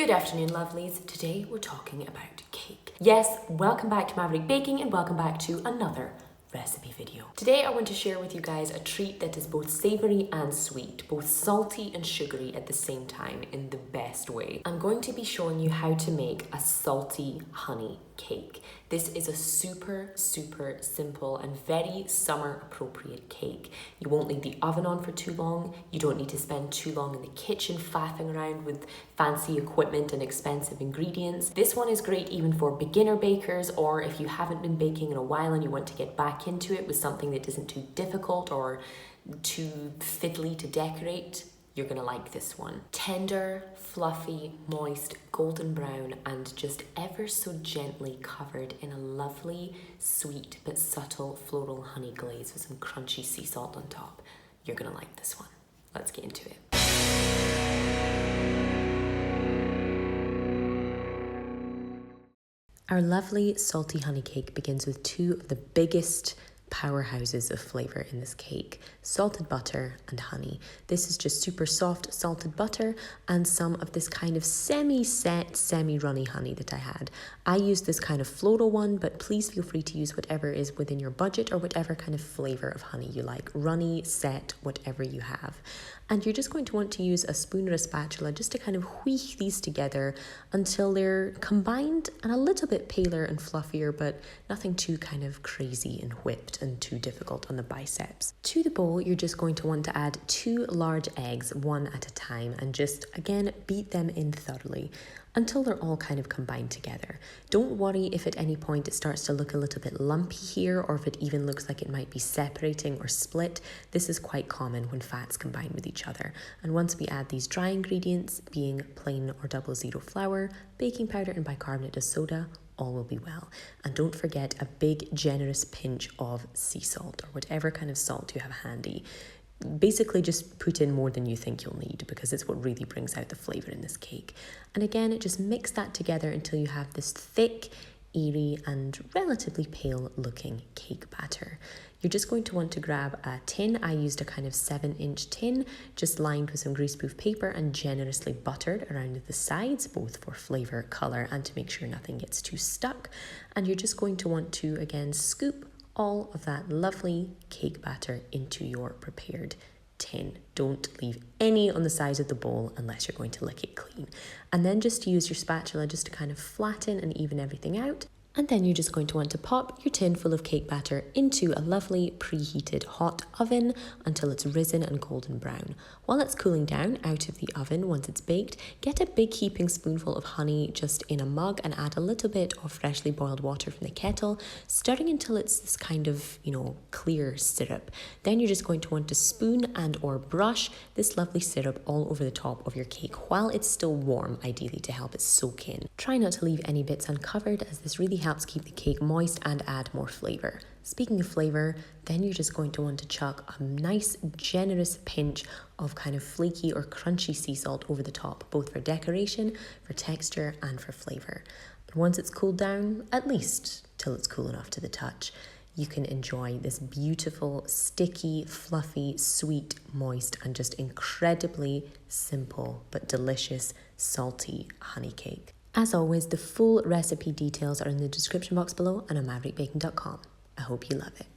Good afternoon, lovelies. Today we're talking about cake. Yes, welcome back to Maverick Baking and welcome back to another recipe video. Today I want to share with you guys a treat that is both savoury and sweet, both salty and sugary at the same time in the best way. I'm going to be showing you how to make a salty honey cake. This is a super simple and very summer appropriate cake. You won't leave the oven on for too long. You don't need to spend too long in the kitchen faffing around with fancy equipment and expensive ingredients. This one is great even for beginner bakers, or if you haven't been baking in a while and you want to get back into it with something that isn't too difficult or too fiddly to decorate. You're gonna like this one. Tender, fluffy, moist, golden brown, and just ever so gently covered in a lovely, sweet but subtle floral honey glaze with some crunchy sea salt on top. You're gonna like this one. Let's get into it. Our lovely salty honey cake begins with two of the biggest powerhouses of flavour in this cake: salted butter and honey. This is just super soft salted butter and some of this kind of semi-set, semi-runny honey that I had. I used this kind of floral one, but please feel free to use whatever is within your budget or whatever kind of flavour of honey you like. Runny, set, whatever you have. And you're just going to want to use a spoon or a spatula just to kind of wheek these together until they're combined and a little bit paler and fluffier, but nothing too kind of crazy and whipped and too difficult on the biceps. To the bowl, you're just going to want to add 2 large eggs, one at a time, and just again beat them in thoroughly until they're all kind of combined together. Don't worry if at any point it starts to look a little bit lumpy here, or if it even looks like it might be separating or split. This is quite common when fats combine with each other. And once we add these dry ingredients, being plain or 00 flour, baking powder and bicarbonate of soda, all will be well. And don't forget a big generous pinch of sea salt or whatever kind of salt you have handy. Basically just put in more than you think you'll need, because it's what really brings out the flavour in this cake. And again, just mix that together until you have this thick, airy and relatively pale looking cake batter. You're just going to want to grab a tin. I used a kind of 7-inch tin, just lined with some greaseproof paper and generously buttered around the sides, both for flavour, colour and to make sure nothing gets too stuck. And you're just going to want to again scoop all of that lovely cake batter into your prepared tin. Don't leave any on the sides of the bowl unless you're going to lick it clean. And then just use your spatula just to kind of flatten and even everything out. And then you're just going to want to pop your tin full of cake batter into a lovely preheated hot oven until it's risen and golden brown. While it's cooling down out of the oven, once it's baked, get a big heaping spoonful of honey just in a mug and add a little bit of freshly boiled water from the kettle, stirring until it's this kind of, clear syrup. Then you're just going to want to spoon and or brush this lovely syrup all over the top of your cake while it's still warm, ideally to help it soak in. Try not to leave any bits uncovered, as this really helps keep the cake moist and add more flavour. Speaking of flavour, then you're just going to want to chuck a nice generous pinch of kind of flaky or crunchy sea salt over the top, both for decoration, for texture and for flavour. And once it's cooled down, at least till it's cool enough to the touch, you can enjoy this beautiful, sticky, fluffy, sweet, moist and just incredibly simple but delicious salty honey cake. As always, the full recipe details are in the description box below and on maverickbaking.com. I hope you love it.